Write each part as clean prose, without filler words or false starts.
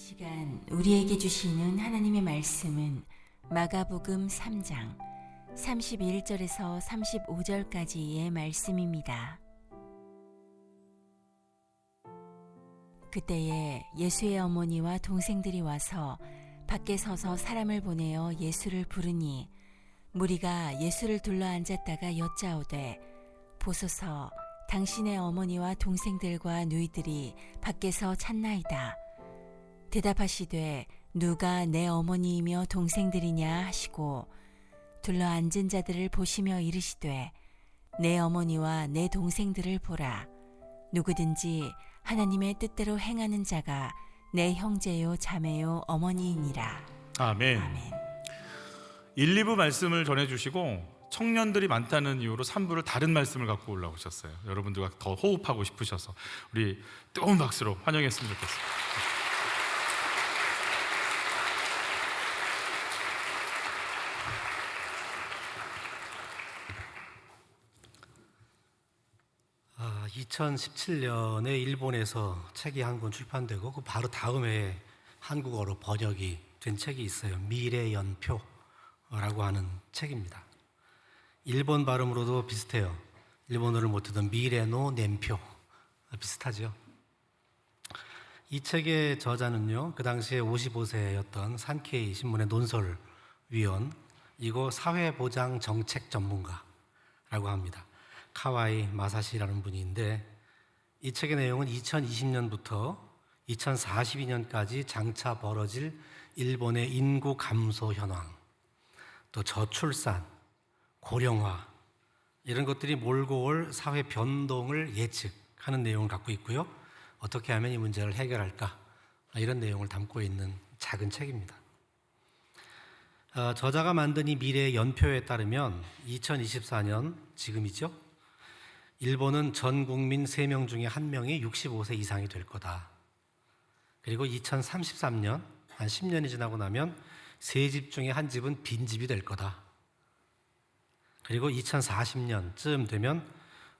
시간 우리에게 주시는 하나님의 말씀은 마가복음 3장 31절에서 35절까지의 말씀입니다. 그때에 예수의 어머니와 동생들이 와서 밖에 서서 사람을 보내어 예수를 부르니 무리가 예수를 둘러앉았다가 여짜오되 보소서 당신의 어머니와 동생들과 누이들이 밖에서 찾나이다. 대답하시되 누가 내 어머니이며 동생들이냐 하시고 둘러앉은 자들을 보시며 이르시되 내 어머니와 내 동생들을 보라. 누구든지 하나님의 뜻대로 행하는 자가 내 형제요 자매요 어머니이니라. 아멘. 아멘. 1, 2부 말씀을 전해주시고 청년들이 많다는 이유로 3부를 다른 말씀을 갖고 올라오셨어요. 여러분들과 더 호흡하고 싶으셔서 우리 뜨거운 박수로 환영했으면 좋겠습니다. 아, 2017년에 일본에서 책이 한 권 출판되고 그 바로 다음 해에 한국어로 번역이 된 책이 있어요. 미래연표라고 하는 책입니다. 일본 발음으로도 비슷해요. 일본어를 못하던 미래노 낸표 비슷하죠. 이 책의 저자는요, 그 당시에 55세였던 산케이 신문의 논설위원이고 사회보장 정책 전문가라고 합니다. 카와이 마사시라는 분인데 이 책의 내용은 2020년부터 2042년까지 장차 벌어질 일본의 인구 감소 현황, 또 저출산, 고령화 이런 것들이 몰고 올 사회 변동을 예측하는 내용을 갖고 있고요. 어떻게 하면 이 문제를 해결할까 이런 내용을 담고 있는 작은 책입니다. 저자가 만든 이 미래의 연표에 따르면 2024년 지금이죠. 일본은 전 국민 3명 중에 1명이 65세 이상이 될 거다. 그리고 2033년 한 10년이 지나고 나면 3집 중에 1집은 빈집이 될 거다. 그리고 2040년쯤 되면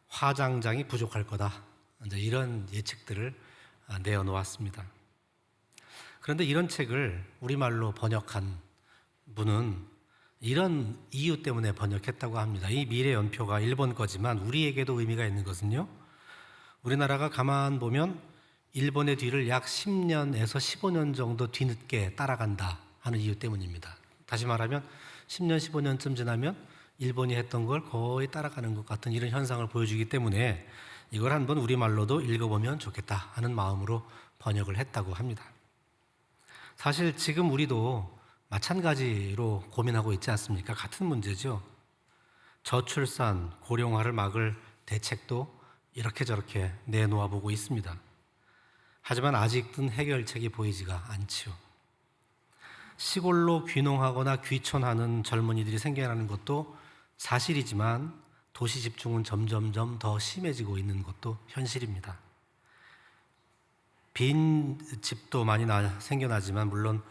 화장장이 부족할 거다. 이제 이런 예측들을 내어놓았습니다. 그런데 이런 책을 우리말로 번역한 분은 이런 이유 때문에 번역했다고 합니다. 이 미래연표가 일본 거지만 우리에게도 의미가 있는 것은요, 우리나라가 가만 보면 일본의 뒤를 약 10년에서 15년 정도 뒤늦게 따라간다 하는 이유 때문입니다. 다시 말하면 10년, 15년쯤 지나면 일본이 했던 걸 거의 따라가는 것 같은 이런 현상을 보여주기 때문에 이걸 한번 우리말로도 읽어보면 좋겠다 하는 마음으로 번역을 했다고 합니다. 사실 지금 우리도 마찬가지로 고민하고 있지 않습니까? 같은 문제죠. 저출산, 고령화를 막을 대책도 이렇게 저렇게 내놓아 보고 있습니다. 하지만 아직은 해결책이 보이지가 않지요. 시골로 귀농하거나 귀촌하는 젊은이들이 생겨나는 것도 사실이지만 도시 집중은 점점점 더 심해지고 있는 것도 현실입니다. 빈 집도 많이 생겨나지만 물론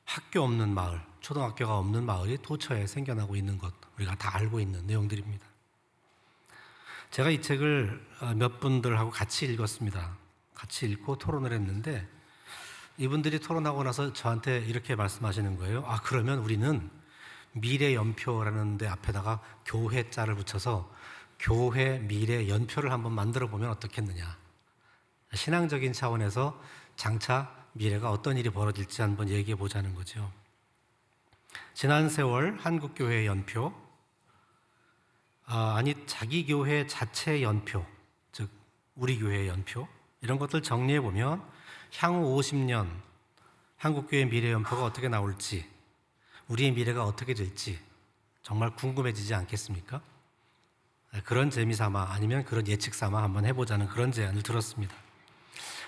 학교 없는 마을, 초등학교가 없는 마을이 도처에 생겨나고 있는 것 우리가 다 알고 있는 내용들입니다. 제가 이 책을 몇 분들하고 같이 읽었습니다. 같이 읽고 토론을 했는데 이분들이 토론하고 나서 저한테 이렇게 말씀하시는 거예요. 아, 그러면 우리는 미래연표라는 데 앞에다가 교회자를 붙여서 교회 미래연표를 한번 만들어 보면 어떻겠느냐. 신앙적인 차원에서 장차 미래가 어떤 일이 벌어질지 한번 얘기해 보자는 거죠. 지난 세월 한국교회 연표, 자기 교회 자체 연표, 즉 우리 교회 연표 이런 것들 정리해 보면 향후 50년 한국교회 미래연표가 어떻게 나올지, 우리의 미래가 어떻게 될지 정말 궁금해지지 않겠습니까? 그런 재미삼아 아니면 그런 예측삼아 한번 해보자는 그런 제안을 들었습니다.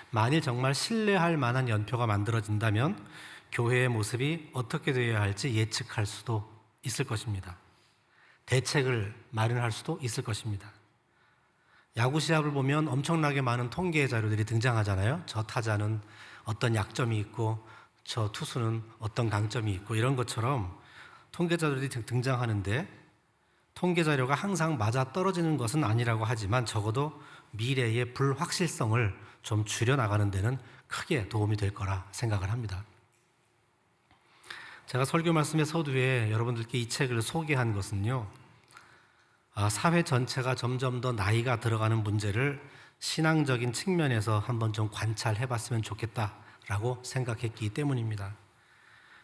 만일 정말 신뢰할 만한 연표가 만들어진다면 교회의 모습이 어떻게 되어야 할지 예측할 수도 있을 것입니다. 대책을 마련할 수도 있을 것입니다. 야구 시합을 보면 엄청나게 많은 통계 자료들이 등장하잖아요. 저 타자는 어떤 약점이 있고 저 투수는 어떤 강점이 있고 이런 것처럼 통계 자료들이 등장하는데 통계 자료가 항상 맞아 떨어지는 것은 아니라고 하지만 적어도 미래의 불확실성을 좀 줄여나가는 데는 크게 도움이 될 거라 생각을 합니다. 제가 설교 말씀의 서두에 여러분들께 이 책을 소개한 것은요, 사회 전체가 점점 더 나이가 들어가는 문제를 신앙적인 측면에서 한번 좀 관찰해 봤으면 좋겠다라고 생각했기 때문입니다.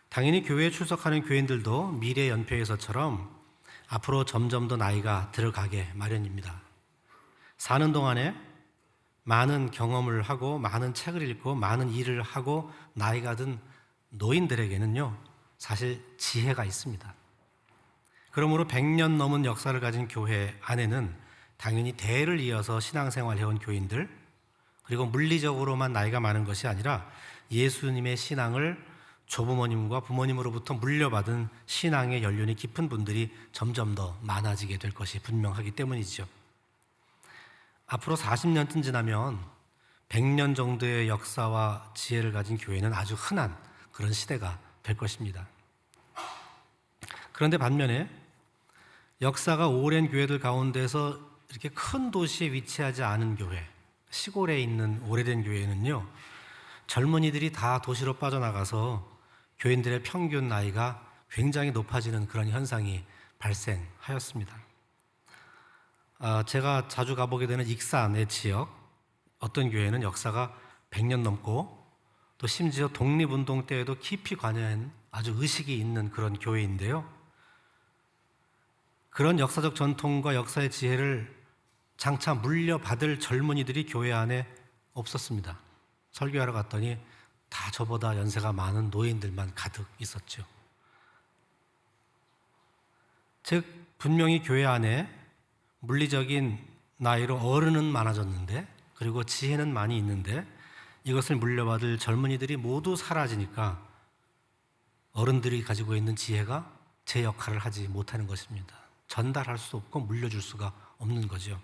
당연히 교회에 출석하는 교인들도 미래 연표에서처럼 앞으로 점점 더 나이가 들어가게 마련입니다. 사는 동안에 많은 경험을 하고 많은 책을 읽고 많은 일을 하고 나이가 든 노인들에게는요, 사실 지혜가 있습니다. 그러므로 100년 넘은 역사를 가진 교회 안에는 당연히 대를 이어서 신앙생활 해온 교인들, 그리고 물리적으로만 나이가 많은 것이 아니라 예수님의 신앙을 조부모님과 부모님으로부터 물려받은 신앙의 연륜이 깊은 분들이 점점 더 많아지게 될 것이 분명하기 때문이죠. 앞으로 40년쯤 지나면 100년 정도의 역사와 지혜를 가진 교회는 아주 흔한 그런 시대가 될 것입니다. 그런데 반면에 역사가 오랜 교회들 가운데서 이렇게 큰 도시에 위치하지 않은 교회, 시골에 있는 오래된 교회는요, 젊은이들이 다 도시로 빠져나가서 교인들의 평균 나이가 굉장히 높아지는 그런 현상이 발생하였습니다. 제가 자주 가보게 되는 익산의 지역, 어떤 교회는 역사가 100년 넘고 또 심지어 독립운동 때에도 깊이 관여한 아주 의식이 있는 그런 교회인데요. 그런 역사적 전통과 역사의 지혜를 장차 물려받을 젊은이들이 교회 안에 없었습니다. 설교하러 갔더니 다 저보다 연세가 많은 노인들만 가득 있었죠. 즉 분명히 교회 안에 물리적인 나이로 어른은 많아졌는데, 그리고 지혜는 많이 있는데, 이것을 물려받을 젊은이들이 모두 사라지니까 어른들이 가지고 있는 지혜가 제 역할을 하지 못하는 것입니다. 전달할 수 없고 물려줄 수가 없는 거죠.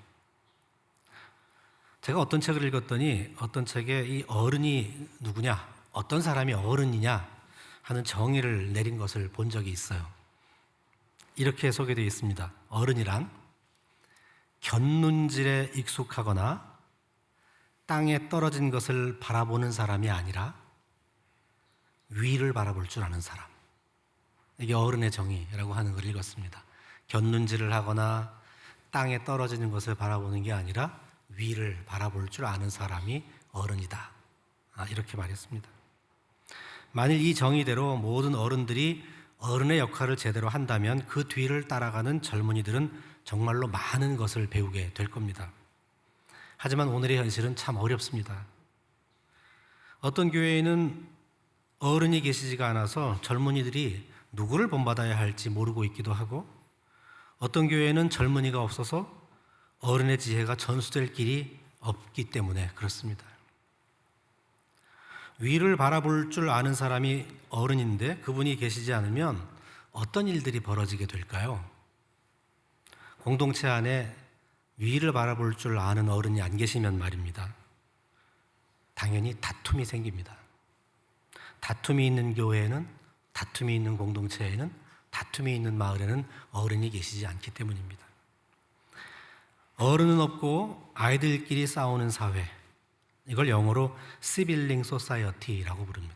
제가 어떤 책을 읽었더니 어떤 책에 이 어른이 누구냐, 어떤 사람이 어른이냐 하는 정의를 내린 것을 본 적이 있어요. 이렇게 소개되어 있습니다. 어른이란 곁눈질에 익숙하거나 땅에 떨어진 것을 바라보는 사람이 아니라 위를 바라볼 줄 아는 사람. 이게 어른의 정의라고 하는 걸 읽었습니다. 곁눈질을 하거나 땅에 떨어지는 것을 바라보는 게 아니라 위를 바라볼 줄 아는 사람이 어른이다. 이렇게 말했습니다. 만일 이 정의대로 모든 어른들이 어른의 역할을 제대로 한다면 그 뒤를 따라가는 젊은이들은 정말로 많은 것을 배우게 될 겁니다. 하지만 오늘의 현실은 참 어렵습니다. 어떤 교회에는 어른이 계시지가 않아서 젊은이들이 누구를 본받아야 할지 모르고 있기도 하고, 어떤 교회에는 젊은이가 없어서 어른의 지혜가 전수될 길이 없기 때문에 그렇습니다. 위를 바라볼 줄 아는 사람이 어른인데 그분이 계시지 않으면 어떤 일들이 벌어지게 될까요? 공동체 안에 위를 바라볼 줄 아는 어른이 안 계시면 말입니다, 당연히 다툼이 생깁니다. 다툼이 있는 교회에는, 다툼이 있는 공동체에는, 다툼이 있는 마을에는 어른이 계시지 않기 때문입니다. 어른은 없고 아이들끼리 싸우는 사회, 이걸 영어로 시빌링 소사이어티라고 부릅니다.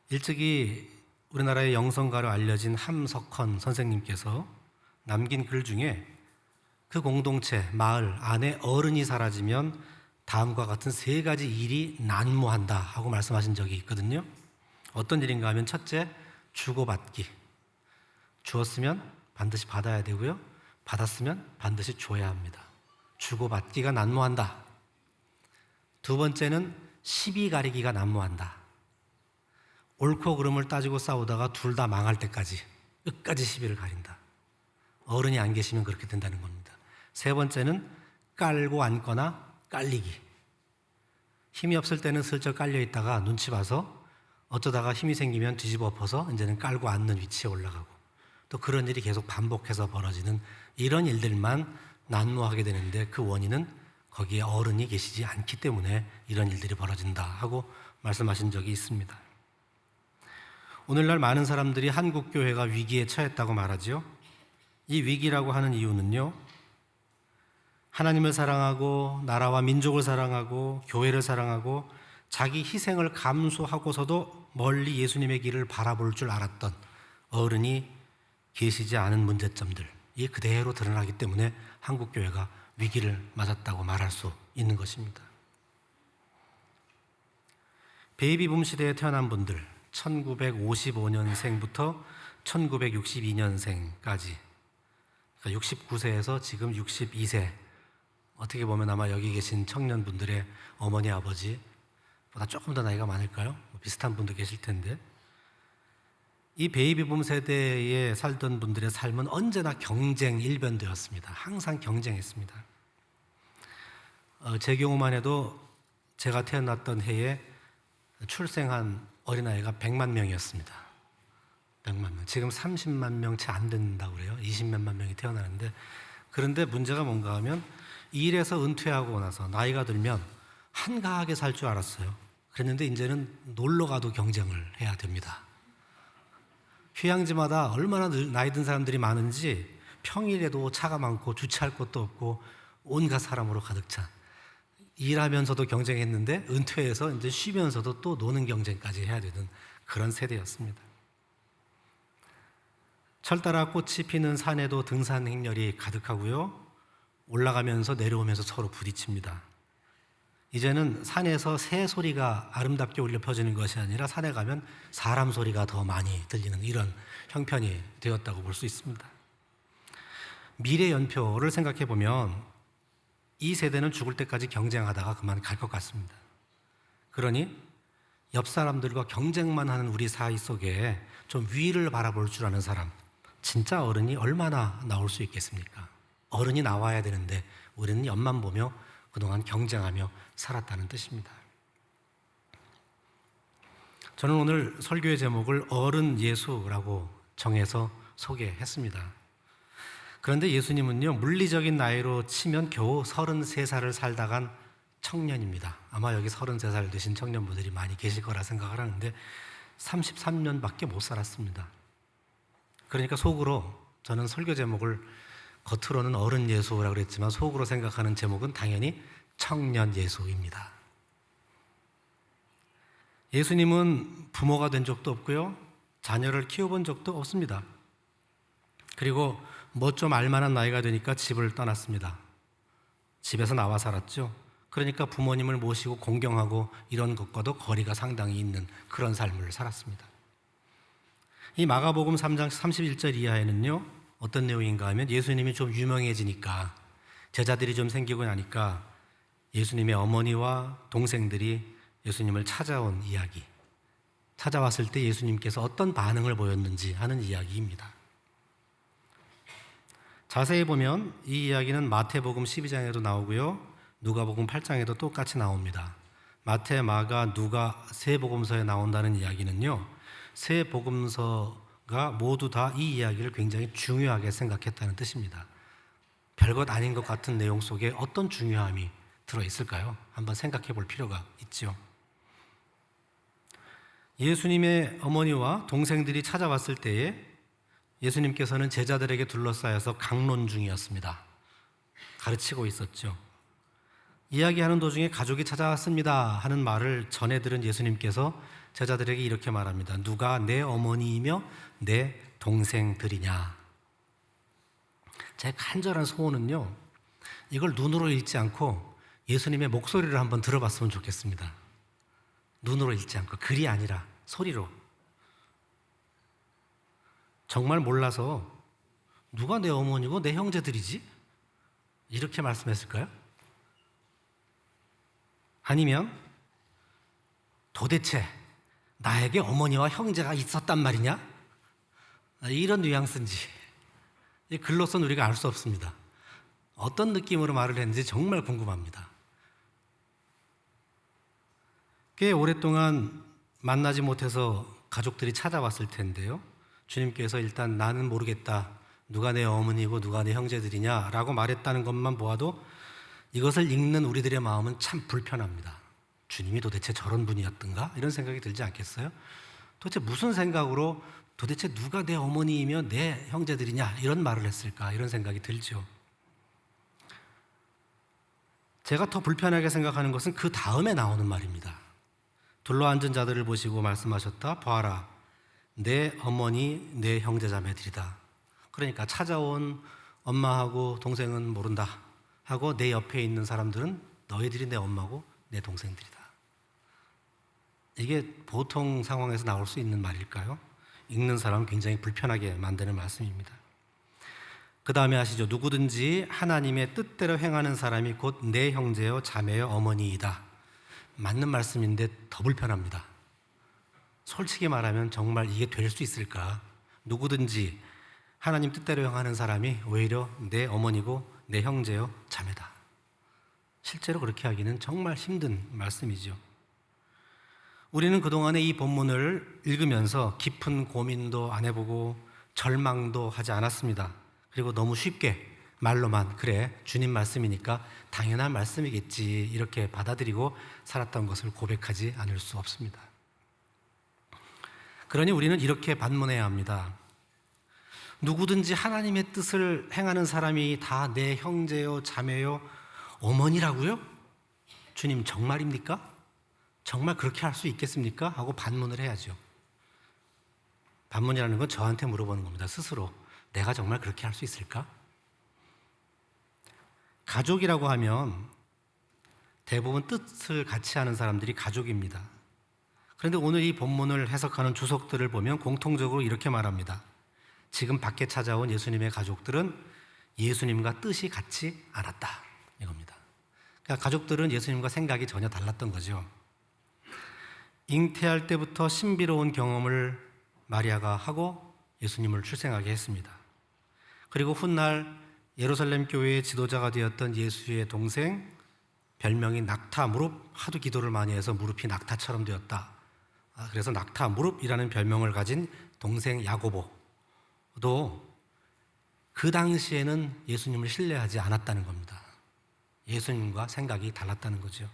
일찍이 우리나라의 영성가로 알려진 함석헌 선생님께서 남긴 글 중에 그 공동체, 마을 안에 어른이 사라지면 다음과 같은 3가지 일이 난무한다 하고 말씀하신 적이 있거든요. 어떤 일인가 하면 첫째, 주고받기. 주었으면 반드시 받아야 되고요, 받았으면 반드시 줘야 합니다. 주고받기가 난무한다. 두 번째는 시비 가리기가 난무한다. 옳고 그름을 따지고 싸우다가 둘 다 망할 때까지 끝까지 시비를 가린다. 어른이 안 계시면 그렇게 된다는 겁니다. 세 번째는 깔고 앉거나 깔리기. 힘이 없을 때는 슬쩍 깔려 있다가 눈치 봐서 어쩌다가 힘이 생기면 뒤집어 엎어서 이제는 깔고 앉는 위치에 올라가고, 또 그런 일이 계속 반복해서 벌어지는 이런 일들만 난무하게 되는데, 그 원인은 거기에 어른이 계시지 않기 때문에 이런 일들이 벌어진다 하고 말씀하신 적이 있습니다. 오늘날 많은 사람들이 한국 교회가 위기에 처했다고 말하죠. 이 위기라고 하는 이유는요, 하나님을 사랑하고 나라와 민족을 사랑하고 교회를 사랑하고 자기 희생을 감수하고서도 멀리 예수님의 길을 바라볼 줄 알았던 어른이 계시지 않은 문제점들이 그대로 드러나기 때문에 한국교회가 위기를 맞았다고 말할 수 있는 것입니다. 베이비붐 시대에 태어난 분들 1955년생부터 1962년생까지 69세에서 지금 62세, 어떻게 보면 아마 여기 계신 청년분들의 어머니 아버지보다 조금 더 나이가 많을까요? 비슷한 분도 계실 텐데, 이 베이비붐 세대에 살던 분들의 삶은 언제나 경쟁 일변되었습니다. 항상 경쟁했습니다. 제 경우만 해도 제가 태어났던 해에 출생한 어린아이가 100만 명이었습니다. 100만 명. 지금 30만 명 채 안 된다고 그래요. 20몇만 명이 태어나는데, 그런데 문제가 뭔가 하면 일에서 은퇴하고 나서 나이가 들면 한가하게 살 줄 알았어요. 그랬는데 이제는 놀러 가도 경쟁을 해야 됩니다. 휴양지마다 얼마나 나이 든 사람들이 많은지 평일에도 차가 많고 주차할 곳도 없고 온갖 사람으로 가득 찬, 일하면서도 경쟁했는데 은퇴해서 이제 쉬면서도 또 노는 경쟁까지 해야 되는 그런 세대였습니다. 철따라 꽃이 피는 산에도 등산 행렬이 가득하고요. 올라가면서 내려오면서 서로 부딪힙니다. 이제는 산에서 새 소리가 아름답게 울려 퍼지는 것이 아니라 산에 가면 사람 소리가 더 많이 들리는 이런 형편이 되었다고 볼 수 있습니다. 미래 연표를 생각해 보면 이 세대는 죽을 때까지 경쟁하다가 그만 갈 것 같습니다. 그러니 옆 사람들과 경쟁만 하는 우리 사이 속에 좀 위를 바라볼 줄 아는 사람, 진짜 어른이 얼마나 나올 수 있겠습니까? 어른이 나와야 되는데 우리는 옆만 보며 그동안 경쟁하며 살았다는 뜻입니다. 저는 오늘 설교의 제목을 어른 예수라고 정해서 소개했습니다. 그런데 예수님은요, 물리적인 나이로 치면 겨우 33살을 살다간 청년입니다. 아마 여기 33살 되신 청년분들이 많이 계실 거라 생각을 하는데 33년밖에 못 살았습니다. 그러니까 속으로 저는 설교 제목을 겉으로는 어른 예수라고 그랬지만 속으로 생각하는 제목은 당연히 청년 예수입니다. 예수님은 부모가 된 적도 없고요, 자녀를 키워본 적도 없습니다. 그리고 뭐 좀 알만한 나이가 되니까 집을 떠났습니다. 집에서 나와 살았죠. 그러니까 부모님을 모시고 공경하고 이런 것과도 거리가 상당히 있는 그런 삶을 살았습니다. 이 마가복음 3장 31절 이하에는요, 어떤 내용인가 하면 예수님이 좀 유명해지니까, 제자들이 좀 생기고 나니까 예수님의 어머니와 동생들이 예수님을 찾아온 이야기, 찾아왔을 때 예수님께서 어떤 반응을 보였는지 하는 이야기입니다. 자세히 보면 이 이야기는 마태복음 12장에도 나오고요, 누가복음 8장에도 똑같이 나옵니다. 마태, 마가, 누가 세 복음서에 나온다는 이야기는요, 세 복음서가 모두 다 이 이야기를 굉장히 중요하게 생각했다는 뜻입니다. 별것 아닌 것 같은 내용 속에 어떤 중요함이 들어있을까요? 한번 생각해 볼 필요가 있죠. 예수님의 어머니와 동생들이 찾아왔을 때에 예수님께서는 제자들에게 둘러싸여서 강론 중이었습니다. 가르치고 있었죠. 이야기하는 도중에 가족이 찾아왔습니다 하는 말을 전해 들은 예수님께서 제자들에게 이렇게 말합니다. 누가 내 어머니이며 내 동생들이냐. 제 간절한 소원은요, 이걸 눈으로 읽지 않고 예수님의 목소리를 한번 들어봤으면 좋겠습니다. 눈으로 읽지 않고, 글이 아니라 소리로. 정말 몰라서 누가 내 어머니고 내 형제들이지? 이렇게 말씀했을까요? 아니면 도대체 나에게 어머니와 형제가 있었단 말이냐? 이런 뉘앙스인지 글로서는 우리가 알 수 없습니다. 어떤 느낌으로 말을 했는지 정말 궁금합니다. 꽤 오랫동안 만나지 못해서 가족들이 찾아왔을 텐데요, 주님께서 일단 나는 모르겠다, 누가 내 어머니고 누가 내 형제들이냐 라고 말했다는 것만 보아도 이것을 읽는 우리들의 마음은 참 불편합니다. 주님이 도대체 저런 분이었던가? 이런 생각이 들지 않겠어요? 도대체 무슨 생각으로 도대체 누가 내 어머니이며 내 형제들이냐 이런 말을 했을까? 이런 생각이 들죠. 제가 더 불편하게 생각하는 것은 그 다음에 나오는 말입니다. 둘러앉은 자들을 보시고 말씀하셨다. 보아라, 내 어머니, 내 형제자매들이다. 그러니까 찾아온 엄마하고 동생은 모른다 하고 내 옆에 있는 사람들은 너희들이 내 엄마고 내 동생들이다. 이게 보통 상황에서 나올 수 있는 말일까요? 읽는 사람은 굉장히 불편하게 만드는 말씀입니다. 그 다음에 하시죠. 누구든지 하나님의 뜻대로 행하는 사람이 곧 내 형제요 자매요 어머니이다. 맞는 말씀인데 더 불편합니다. 솔직히 말하면 정말 이게 될 수 있을까? 누구든지 하나님 뜻대로 행하는 사람이 오히려 내 어머니고 내 형제요 자매다. 실제로 그렇게 하기는 정말 힘든 말씀이죠. 우리는 그동안에 이 본문을 읽으면서 깊은 고민도 안 해보고 절망도 하지 않았습니다. 그리고 너무 쉽게 말로만 그래 주님 말씀이니까 당연한 말씀이겠지 이렇게 받아들이고 살았던 것을 고백하지 않을 수 없습니다. 그러니 우리는 이렇게 반문해야 합니다. 누구든지 하나님의 뜻을 행하는 사람이 다 내 형제요 자매요 어머니라고요? 주님 정말입니까? 정말 그렇게 할 수 있겠습니까? 하고 반문을 해야죠. 반문이라는 건 저한테 물어보는 겁니다. 스스로 내가 정말 그렇게 할 수 있을까? 가족이라고 하면 대부분 뜻을 같이 하는 사람들이 가족입니다. 그런데 오늘 이 본문을 해석하는 주석들을 보면 공통적으로 이렇게 말합니다. 지금 밖에 찾아온 예수님의 가족들은 예수님과 뜻이 같지 않았다 이겁니다. 그러니까 가족들은 예수님과 생각이 전혀 달랐던 거죠. 잉태할 때부터 신비로운 경험을 마리아가 하고 예수님을 출생하게 했습니다. 그리고 훗날 예루살렘 교회의 지도자가 되었던 예수의 동생, 별명이 낙타 무릎, 하도 기도를 많이 해서 무릎이 낙타처럼 되었다. 그래서 낙타 무릎이라는 별명을 가진 동생 야고보도 그 당시에는 예수님을 신뢰하지 않았다는 겁니다. 예수님과 생각이 달랐다는 거죠.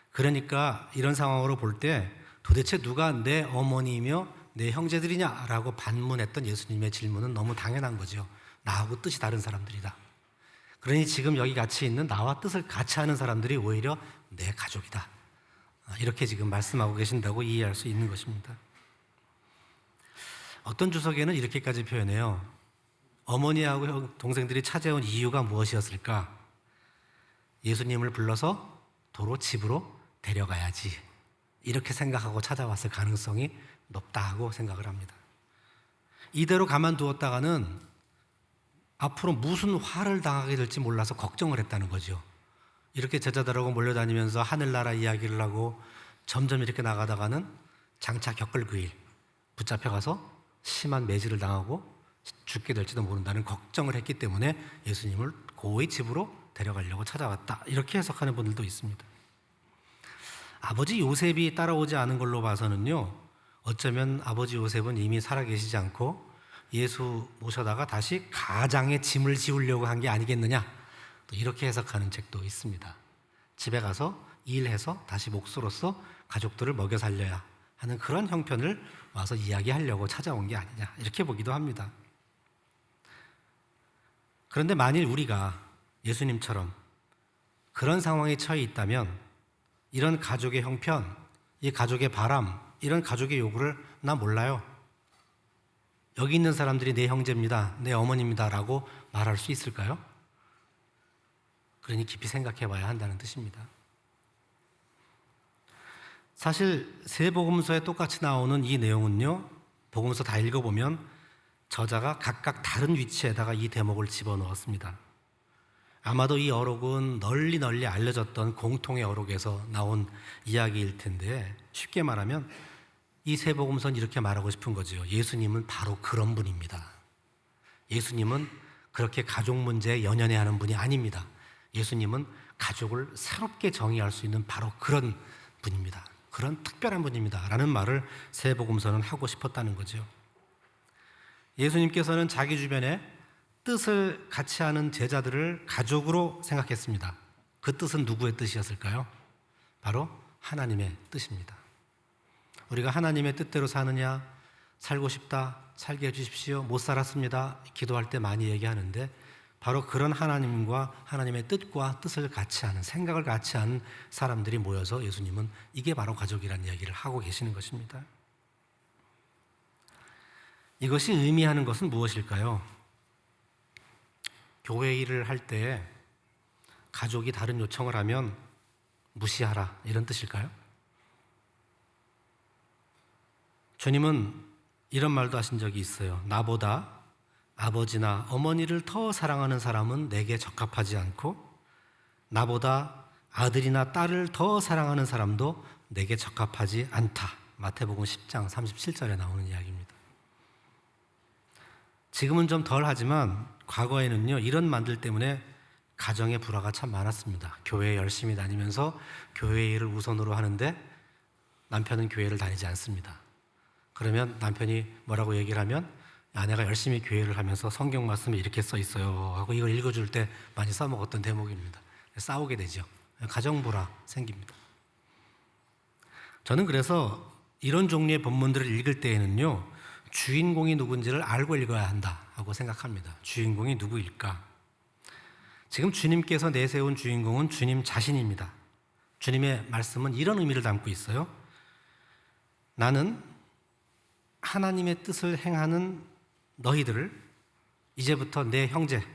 그러니까 이런 상황으로 볼 때 도대체 누가 내 어머니이며 내 형제들이냐라고 반문했던 예수님의 질문은 너무 당연한 거죠. 나하고 뜻이 다른 사람들이다. 그러니 지금 여기 같이 있는 나와 뜻을 같이 하는 사람들이 오히려 내 가족이다. 이렇게 지금 말씀하고 계신다고 이해할 수 있는 것입니다. 어떤 주석에는 이렇게까지 표현해요. 어머니하고 동생들이 찾아온 이유가 무엇이었을까? 예수님을 불러서 도로 집으로 데려가야지. 이렇게 생각하고 찾아왔을 가능성이 높다고 생각을 합니다. 이대로 가만두었다가는 앞으로 무슨 화를 당하게 될지 몰라서 걱정을 했다는 거죠. 이렇게 제자들하고 몰려다니면서 하늘나라 이야기를 하고 점점 이렇게 나가다가는 장차 겪을 그 일, 붙잡혀가서 심한 매질을 당하고 죽게 될지도 모른다는 걱정을 했기 때문에 예수님을 고이 집으로 데려가려고 찾아왔다. 이렇게 해석하는 분들도 있습니다. 아버지 요셉이 따라오지 않은 걸로 봐서는요, 어쩌면 아버지 요셉은 이미 살아계시지 않고 예수 모셔다가 다시 가장의 짐을 지우려고 한 게 아니겠느냐, 또 이렇게 해석하는 책도 있습니다. 집에 가서 일해서 다시 목수로서 가족들을 먹여 살려야 하는 그런 형편을 와서 이야기하려고 찾아온 게 아니냐, 이렇게 보기도 합니다. 그런데 만일 우리가 예수님처럼 그런 상황에 처해 있다면 이런 가족의 형편, 이 가족의 바람, 이런 가족의 요구를 나 몰라요. 여기 있는 사람들이 내 형제입니다, 내 어머니입니다 라고 말할 수 있을까요? 그러니 깊이 생각해 봐야 한다는 뜻입니다. 사실 세 복음서에 똑같이 나오는 이 내용은요, 복음서 다 읽어보면 저자가 각각 다른 위치에다가 이 대목을 집어넣었습니다. 아마도 이 어록은 널리 알려졌던 공통의 어록에서 나온 이야기일 텐데, 쉽게 말하면 이 세 복음서는 이렇게 말하고 싶은 거죠. 예수님은 바로 그런 분입니다. 예수님은 그렇게 가족 문제에 연연해하는 분이 아닙니다. 예수님은 가족을 새롭게 정의할 수 있는 바로 그런 분입니다. 그런 특별한 분입니다 라는 말을 세 복음서는 하고 싶었다는 거죠. 예수님께서는 자기 주변에 뜻을 같이 하는 제자들을 가족으로 생각했습니다. 그 뜻은 누구의 뜻이었을까요? 바로 하나님의 뜻입니다. 우리가 하나님의 뜻대로 사느냐, 살고 싶다, 살게 해주십시오, 못 살았습니다, 기도할 때 많이 얘기하는데 바로 그런 하나님과 하나님의 뜻과 뜻을 같이 하는, 생각을 같이 하는 사람들이 모여서 예수님은 이게 바로 가족이라는 이야기를 하고 계시는 것입니다. 이것이 의미하는 것은 무엇일까요? 교회 일을 할 때 가족이 다른 요청을 하면 무시하라, 이런 뜻일까요? 주님은 이런 말도 하신 적이 있어요. 나보다 아버지나 어머니를 더 사랑하는 사람은 내게 적합하지 않고 나보다 아들이나 딸을 더 사랑하는 사람도 내게 적합하지 않다. 마태복음 10장 37절에 나오는 이야기입니다. 지금은 좀 덜 하지만 과거에는요, 이런 말들 때문에 가정의 불화가 참 많았습니다. 교회에 열심히 다니면서 교회 일을 우선으로 하는데 남편은 교회를 다니지 않습니다. 그러면 남편이 뭐라고 얘기를 하면 아내가 열심히 교회를 하면서 성경 말씀에 이렇게 써 있어요 하고 이걸 읽어줄 때 많이 써먹었던 대목입니다. 싸우게 되죠. 가정불화 생깁니다. 저는 그래서 이런 종류의 본문들을 읽을 때에는요, 주인공이 누군지를 알고 읽어야 한다 하고 생각합니다. 주인공이 누구일까? 지금 주님께서 내세운 주인공은 주님 자신입니다. 주님의 말씀은 이런 의미를 담고 있어요. 나는 하나님의 뜻을 행하는 너희들을 이제부터 내 형제,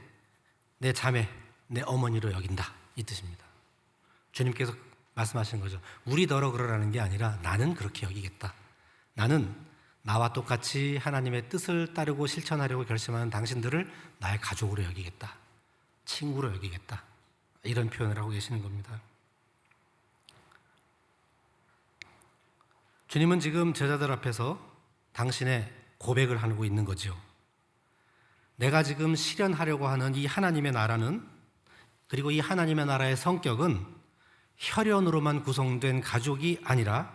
내 자매, 내 어머니로 여긴다, 이 뜻입니다. 주님께서 말씀하시는 거죠. 우리 너러 그러라는 게 아니라 나는 그렇게 여기겠다. 나는 나와 똑같이 하나님의 뜻을 따르고 실천하려고 결심하는 당신들을 나의 가족으로 여기겠다, 친구로 여기겠다, 이런 표현을 하고 계시는 겁니다. 주님은 지금 제자들 앞에서 당신의 고백을 하고 있는 거죠. 내가 지금 실현하려고 하는 이 하나님의 나라는, 그리고 이 하나님의 나라의 성격은 혈연으로만 구성된 가족이 아니라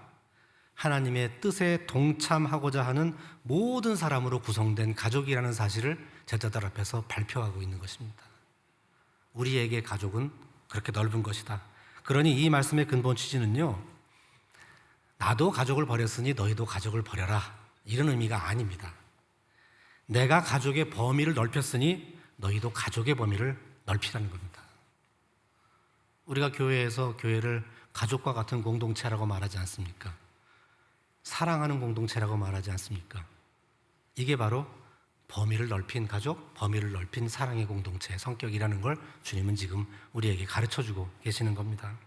하나님의 뜻에 동참하고자 하는 모든 사람으로 구성된 가족이라는 사실을 제자들 앞에서 발표하고 있는 것입니다. 우리에게 가족은 그렇게 넓은 것이다. 그러니 이 말씀의 근본 취지는요, 나도 가족을 버렸으니 너희도 가족을 버려라, 이런 의미가 아닙니다. 내가 가족의 범위를 넓혔으니 너희도 가족의 범위를 넓히라는 겁니다. 우리가 교회에서 교회를 가족과 같은 공동체라고 말하지 않습니까? 사랑하는 공동체라고 말하지 않습니까? 이게 바로 범위를 넓힌 가족, 범위를 넓힌 사랑의 공동체의 성격이라는 걸 주님은 지금 우리에게 가르쳐주고 계시는 겁니다.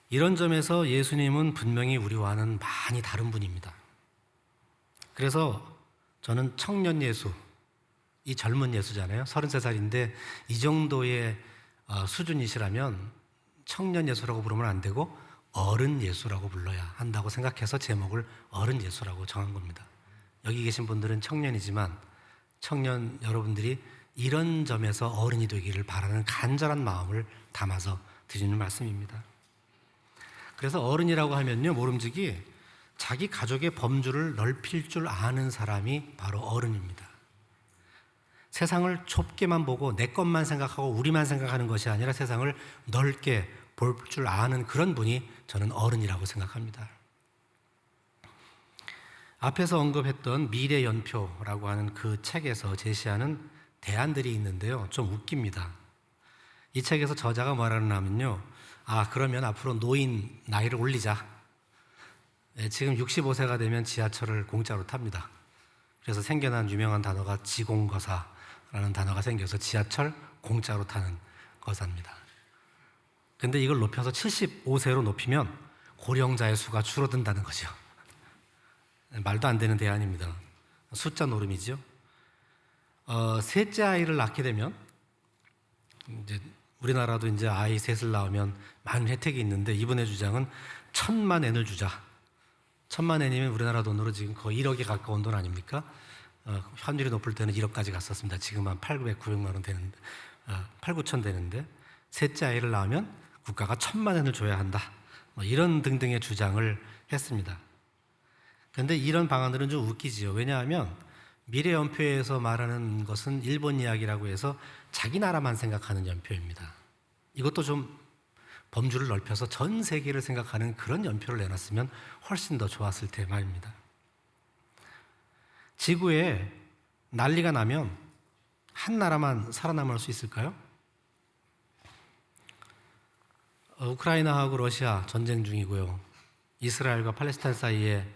이런 점에서 예수님은 분명히 우리와는 많이 다른 분입니다. 그래서 저는 청년 예수, 이 젊은 예수잖아요. 33살인데 이 정도의 수준이시라면 청년 예수라고 부르면 안 되고 어른 예수라고 불러야 한다고 생각해서 제목을 어른 예수라고 정한 겁니다. 여기 계신 분들은 청년이지만 청년 여러분들이 이런 점에서 어른이 되기를 바라는 간절한 마음을 담아서 드리는 말씀입니다. 그래서 어른이라고 하면요, 모름지기 자기 가족의 범주를 넓힐 줄 아는 사람이 바로 어른입니다. 세상을 좁게만 보고 내 것만 생각하고 우리만 생각하는 것이 아니라 세상을 넓게 볼 줄 아는 그런 분이 저는 어른이라고 생각합니다. 앞에서 언급했던 미래연표라고 하는 그 책에서 제시하는 대안들이 있는데요, 좀 웃깁니다. 이 책에서 저자가 뭐라고 하면요, 그러면 앞으로 노인 나이를 올리자. 지금 65세가 되면 지하철을 공짜로 탑니다. 그래서 생겨난 유명한 단어가 지공거사라는 단어가 생겨서 지하철 공짜로 타는 거사입니다. 근데 이걸 높여서 75세로 높이면 고령자의 수가 줄어든다는 거죠. 말도 안 되는 대안입니다. 숫자 노름이죠. 셋째 아이를 낳게 되면 이제 우리나라도 이제 아이 셋을 낳으면 많은 혜택이 있는데 이분의 주장은 1,000,000엔을 주자. 1,000,000엔이면 우리나라 돈으로 지금 거의 1억에 가까운 돈 아닙니까? 환율이 높을 때는 1억까지 갔었습니다. 지금 한 800, 900만 원 되는데, 8, 9천 되는데 셋째 아이를 낳으면 국가가 1,000,000엔을 줘야 한다. 이런 등등의 주장을 했습니다. 그런데 이런 방안들은 좀 웃기지요. 왜냐하면 미래연표에서 말하는 것은 일본 이야기라고 해서 자기 나라만 생각하는 연표입니다. 이것도 좀 범주를 넓혀서 전 세계를 생각하는 그런 연표를 내놨으면 훨씬 더 좋았을 테 말입니다. 지구에 난리가 나면 한 나라만 살아남을 수 있을까요? 우크라이나하고 러시아 전쟁 중이고요. 이스라엘과 팔레스타인 사이에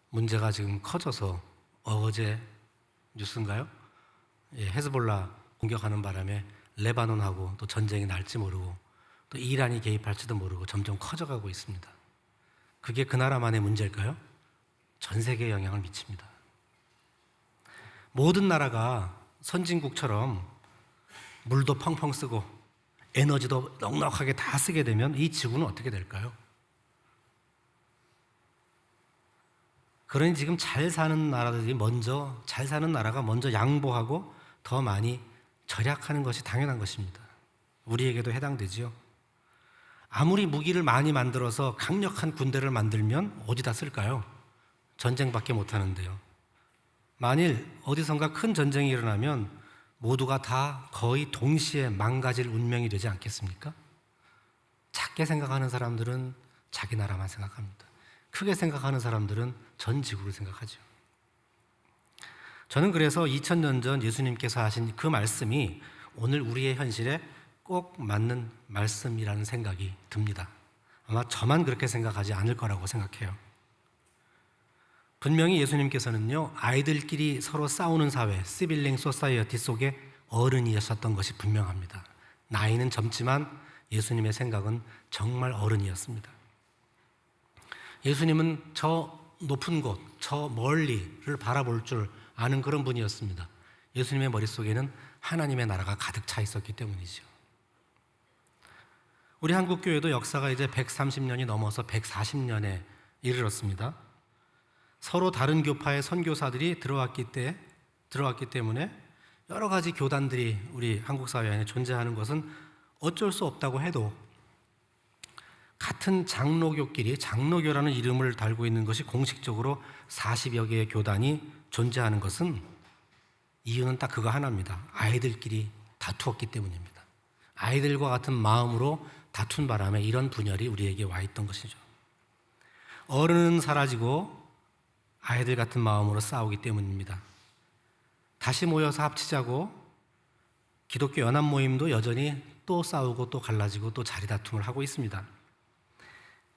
문제가 지금 커져서 어제 뉴스인가요? 헤즈볼라 공격하는 바람에 레바논하고 또 전쟁이 날지 모르고 또 이란이 개입할지도 모르고 점점 커져가고 있습니다. 그게 그 나라만의 문제일까요? 전 세계에 영향을 미칩니다. 모든 나라가 선진국처럼 물도 펑펑 쓰고 에너지도 넉넉하게 다 쓰게 되면 이 지구는 어떻게 될까요? 그러니 지금 잘 사는 나라가 먼저 양보하고 더 많이 절약하는 것이 당연한 것입니다. 우리에게도 해당되지요. 아무리 무기를 많이 만들어서 강력한 군대를 만들면 어디다 쓸까요? 전쟁밖에 못 하는데요. 만일 어디선가 큰 전쟁이 일어나면 모두가 다 거의 동시에 망가질 운명이 되지 않겠습니까? 작게 생각하는 사람들은 자기 나라만 생각합니다. 크게 생각하는 사람들은 전 지구를 생각하죠. 저는 그래서 2000년 전 예수님께서 하신 그 말씀이 오늘 우리의 현실에 꼭 맞는 말씀이라는 생각이 듭니다. 아마 저만 그렇게 생각하지 않을 거라고 생각해요. 분명히 예수님께서는요, 아이들끼리 서로 싸우는 사회, 시빌링 소사이어티 속에 어른이셨던 것이 분명합니다. 나이는 젊지만 예수님의 생각은 정말 어른이었습니다. 예수님은 저 높은 곳, 저 멀리를 바라볼 줄 아는 그런 분이었습니다. 예수님의 머릿속에는 하나님의 나라가 가득 차 있었기 때문이죠. 우리 한국교회도 역사가 이제 130년이 넘어서 140년에 이르렀습니다. 서로 다른 교파의 선교사들이 들어왔기 때문에 여러 가지 교단들이 우리 한국 사회 안에 존재하는 것은 어쩔 수 없다고 해도 같은 장로교끼리 장로교라는 이름을 달고 있는 것이 공식적으로 40여 개의 교단이 존재하는 것은 이유는 딱 그거 하나입니다. 아이들끼리 다투었기 때문입니다. 아이들과 같은 마음으로 다툰 바람에 이런 분열이 우리에게 와 있던 것이죠. 어른은 사라지고 아이들 같은 마음으로 싸우기 때문입니다. 다시 모여서 합치자고 기독교 연합 모임도 여전히 또 싸우고 또 갈라지고 또 자리다툼을 하고 있습니다.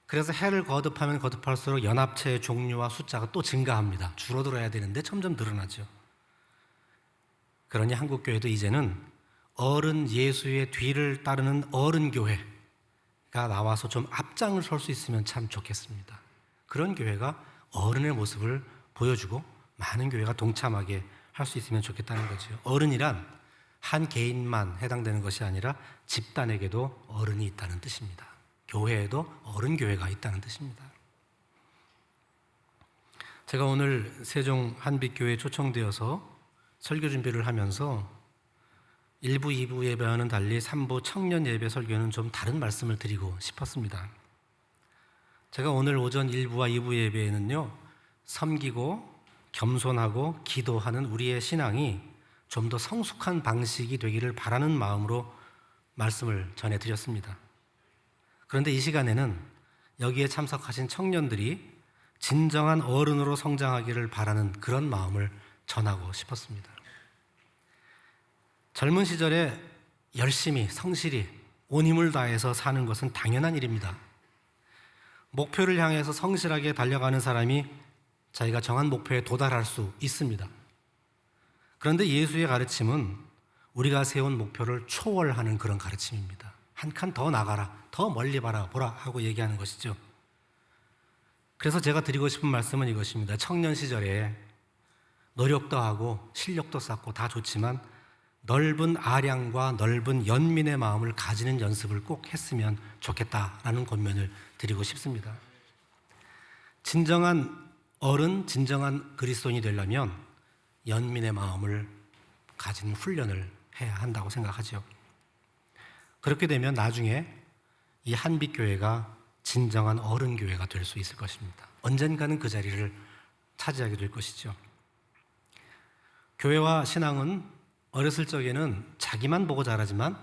그래서 해를 거듭하면 거듭할수록 연합체의 종류와 숫자가 또 증가합니다. 줄어들어야 되는데 점점 늘어나죠. 그러니 한국교회도 이제는 어른 예수의 뒤를 따르는 어른교회가 나와서 좀 앞장을 설 수 있으면 참 좋겠습니다. 그런 교회가 어른의 모습을 보여주고 많은 교회가 동참하게 할 수 있으면 좋겠다는 거죠. 어른이란 한 개인만 해당되는 것이 아니라 집단에게도 어른이 있다는 뜻입니다. 교회에도 어른 교회가 있다는 뜻입니다. 제가 오늘 세종 한빛교회에 초청되어서 설교 준비를 하면서 1부, 2부 예배와는 달리 3부 청년 예배 설교는 좀 다른 말씀을 드리고 싶었습니다. 제가 오늘 오전 1부와 2부 예배에는요, 섬기고 겸손하고 기도하는 우리의 신앙이 좀 더 성숙한 방식이 되기를 바라는 마음으로 말씀을 전해드렸습니다. 그런데 이 시간에는 여기에 참석하신 청년들이 진정한 어른으로 성장하기를 바라는 그런 마음을 전하고 싶었습니다. 젊은 시절에 열심히 성실히 온 힘을 다해서 사는 것은 당연한 일입니다. 목표를 향해서 성실하게 달려가는 사람이 자기가 정한 목표에 도달할 수 있습니다. 그런데 예수의 가르침은 우리가 세운 목표를 초월하는 그런 가르침입니다. 한 칸 더 나가라, 더 멀리 보라 하고 얘기하는 것이죠. 그래서 제가 드리고 싶은 말씀은 이것입니다. 청년 시절에 노력도 하고 실력도 쌓고 다 좋지만 넓은 아량과 넓은 연민의 마음을 가지는 연습을 꼭 했으면 좋겠다라는 권면을 드리고 싶습니다. 진정한 어른, 진정한 그리스도인이 되려면 연민의 마음을 가지는 훈련을 해야 한다고 생각하죠. 그렇게 되면 나중에 이 한빛교회가 진정한 어른교회가 될 수 있을 것입니다. 언젠가는 그 자리를 차지하게 될 것이죠. 교회와 신앙은 어렸을 적에는 자기만 보고 자라지만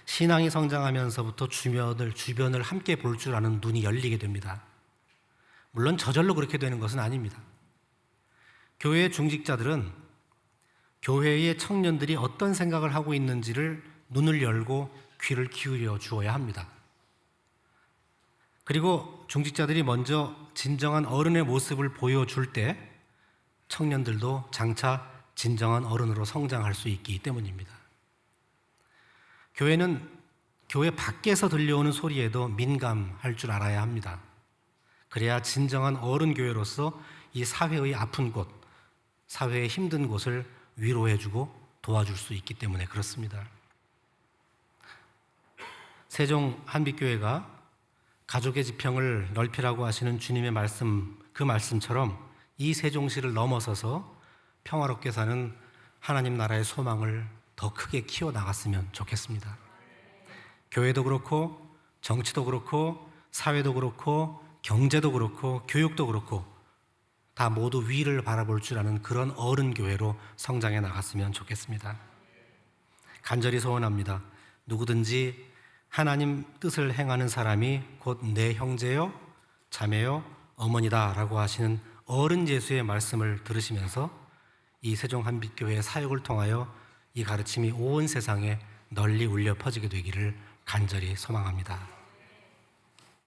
신앙이 성장하면서부터 주변을 함께 볼 줄 아는 눈이 열리게 됩니다. 물론 저절로 그렇게 되는 것은 아닙니다. 교회의 중직자들은 교회의 청년들이 어떤 생각을 하고 있는지를 눈을 열고 귀를 기울여 주어야 합니다. 그리고 중직자들이 먼저 진정한 어른의 모습을 보여줄 때 청년들도 장차 진정한 어른으로 성장할 수 있기 때문입니다. 교회는 교회 밖에서 들려오는 소리에도 민감할 줄 알아야 합니다. 그래야 진정한 어른 교회로서 이 사회의 아픈 곳, 사회의 힘든 곳을 위로해주고 도와줄 수 있기 때문에 그렇습니다. 세종 한빛교회가 가족의 지평을 넓히라고 하시는 주님의 말씀, 그 말씀처럼 이 세종시를 넘어서서 평화롭게 사는 하나님 나라의 소망을 더 크게 키워나갔으면 좋겠습니다. 교회도 그렇고 정치도 그렇고 사회도 그렇고 경제도 그렇고 교육도 그렇고 다 모두 위를 바라볼 줄 아는 그런 어른 교회로 성장해 나갔으면 좋겠습니다. 간절히 소원합니다. 누구든지 하나님 뜻을 행하는 사람이 곧 내 형제요, 자매요, 어머니다 라고 하시는 어른 예수의 말씀을 들으시면서 이 세종 한빛교회의 사역을 통하여 이 가르침이 온 세상에 널리 울려 퍼지게 되기를 간절히 소망합니다.